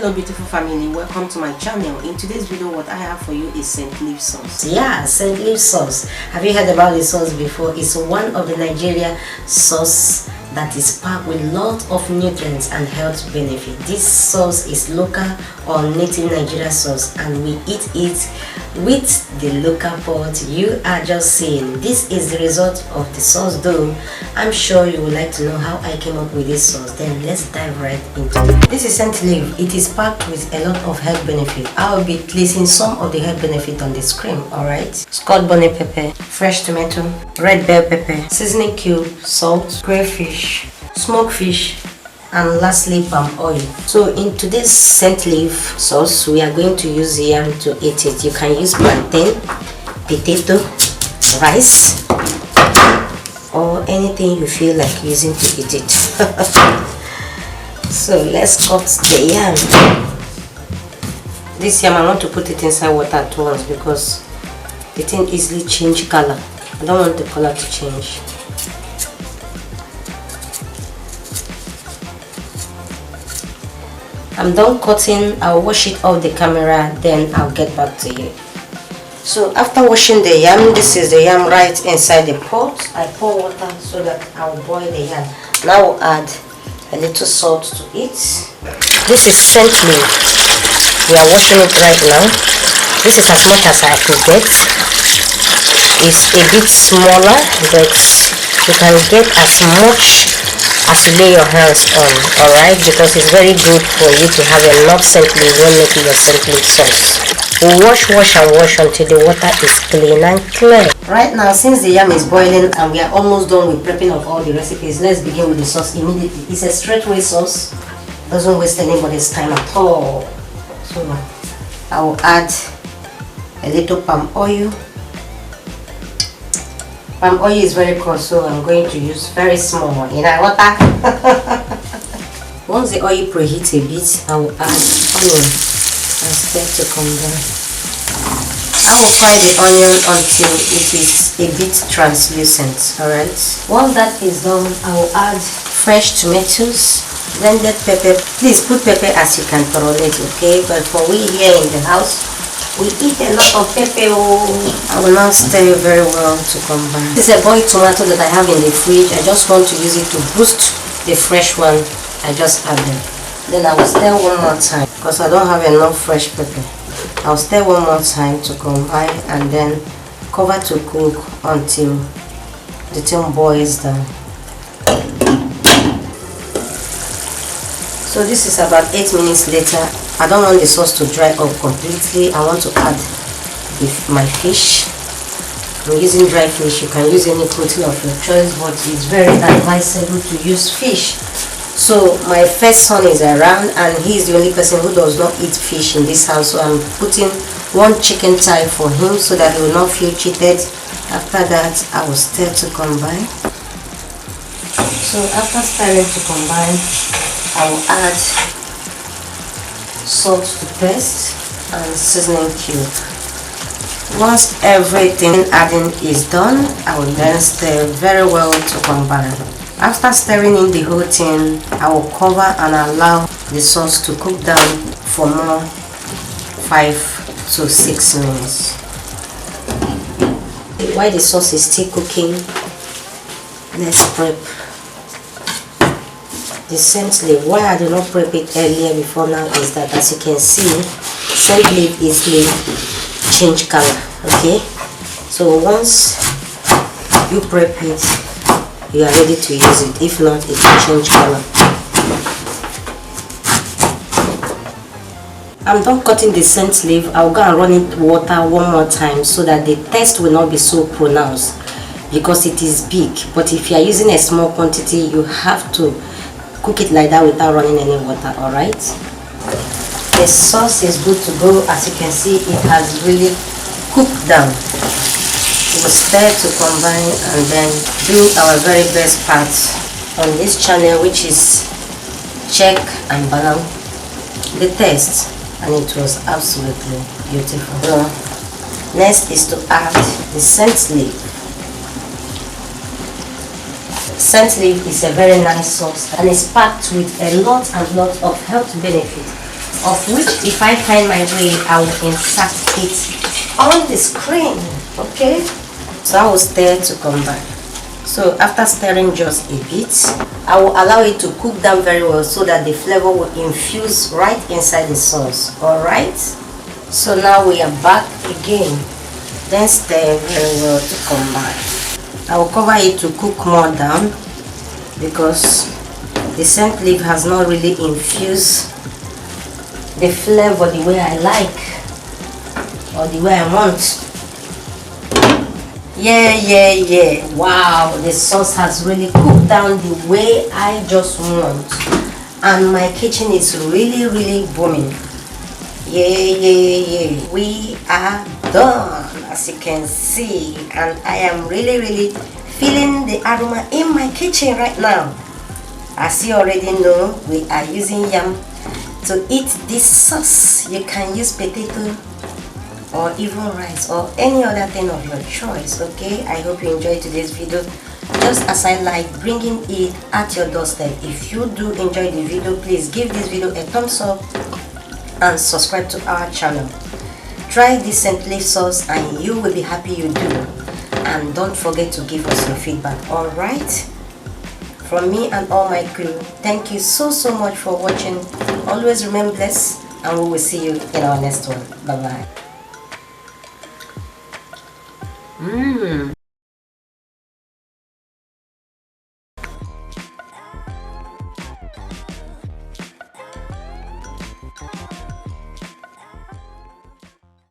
Hello beautiful family, welcome to my channel. In today's video, what I have for you is scent leaf sauce. Yeah, scent leaf sauce. Have you heard about this sauce before? It's one of the Nigeria sauce that is packed with lots of nutrients and health benefit. This sauce is local or native Nigeria sauce, and we eat it with the local pot. You are just seeing. This is the result of the sauce though. I'm sure you would like to know how I came up with this sauce. Then let's dive right into it. This is scent leaf. It is packed with a lot of health benefit. I'll be placing some of the health benefit on the screen. Alright. Scotch bonnet pepper, fresh tomato, red bell pepper, seasoning cube, salt, crayfish, smoked fish, and lastly palm oil. So in today's scent leaf sauce, we are going to use yam to eat it. You can use plantain, potato, rice, or anything you feel like using to eat it. So let's cut the yam. This yam, I want to put it inside water at once because the thing easily change color. I don't want the color to change. I'm done cutting. I'll wash it off the camera, then I'll get back to you. So after washing the yam, this is the yam right inside the pot. I pour water so that I'll boil the yam. Now I'll add a little salt to it. This is scent leaf. We are washing it right now. This is as much as I could get. It's a bit smaller, but you can get as much as you lay your hands on, alright, because it's very good for you to have enough scent leaf when making your scent leaf sauce. Wash and wash until the water is clean and clear. Right now, since the yam is boiling and we are almost done with prepping of all the recipes, let's begin with the sauce immediately. It's a straightaway sauce, doesn't waste anybody's time at all. So I will add a little palm oil. Palm oil is very cold, so I'm going to use very small in our water. Once the oil preheats a bit, I will add onion and stir to combine. I will fry the onion until it is a bit translucent. Alright. Once that is done, I will add fresh tomatoes, blended pepper. Please put pepper as you can tolerate, okay? But for we here in the house, we eat a lot of pepper. I will now stir very well to combine. This is a boiled tomato that I have in the fridge. I just want to use it to boost the fresh one. I just add them. Then I will stir one more time because I don't have enough fresh pepper. I'll stir one more time to combine and then cover to cook until the thing boils down. So this is about 8 minutes later. I don't want the sauce to dry up completely. I want to add my fish. I'm using dry fish. You can use any protein of your choice, but it's very advisable to use fish. So my first son is around and he's the only person who does not eat fish in this house. So I'm putting one chicken thigh for him so that he will not feel cheated. After that, I will stir to combine. So after stirring to combine, I will add salt to taste and seasoning cube. Once everything adding is done, I will then stir very well to combine. After stirring in the whole thing, I will cover and allow the sauce to cook down for more 5 to 6 minutes. While the sauce is still cooking, let's prep the scent leaf. Why I do not prep it earlier before now is that, as you can see, scent leaf easily change color. Okay, so once you prep it, you are ready to use it. If not, it will change color. I'm done cutting the scent leaf. I'll go and run it water one more time so that the taste will not be so pronounced because it is big. But if you are using a small quantity, you have to cook it like that without running any water. Alright, the sauce is good to go. As you can see, it has really cooked down. We will stir to combine and then do our very best part on this channel, which is check and balance the taste, and it was absolutely beautiful. So next is to add the scent leaf. Scent leaf is a very nice sauce and it's packed with a lot of health benefits. of which if I find my way, I will insert it on the screen. Okay, so I will stir to combine. So after stirring just a bit, I will allow it to cook down very well so that the flavor will infuse right inside the sauce. Alright, so now we are back again. Then stir very well to combine. I will cover it to cook more down because the scent leaf has not really infused the flavor the way I like or the way I want. Yeah, wow, the sauce has really cooked down the way I just want, and my kitchen is really booming. Yeah, we are done, as you can see, and I am really feeling the aroma in my kitchen right now. As you already know, we are using yam to eat this sauce. You can use potato or even rice or any other thing of your choice. Okay, I hope you enjoyed today's video, just as I like bringing it at your doorstep. If you do enjoy the video, please give this video a thumbs up and subscribe to our channel. Try this scent leaf sauce and you will be happy you do, and don't forget to give us your feedback. All right, from me and all my crew, thank you so much for watching. Always remain blessed, and we will see you in our next one. Bye bye.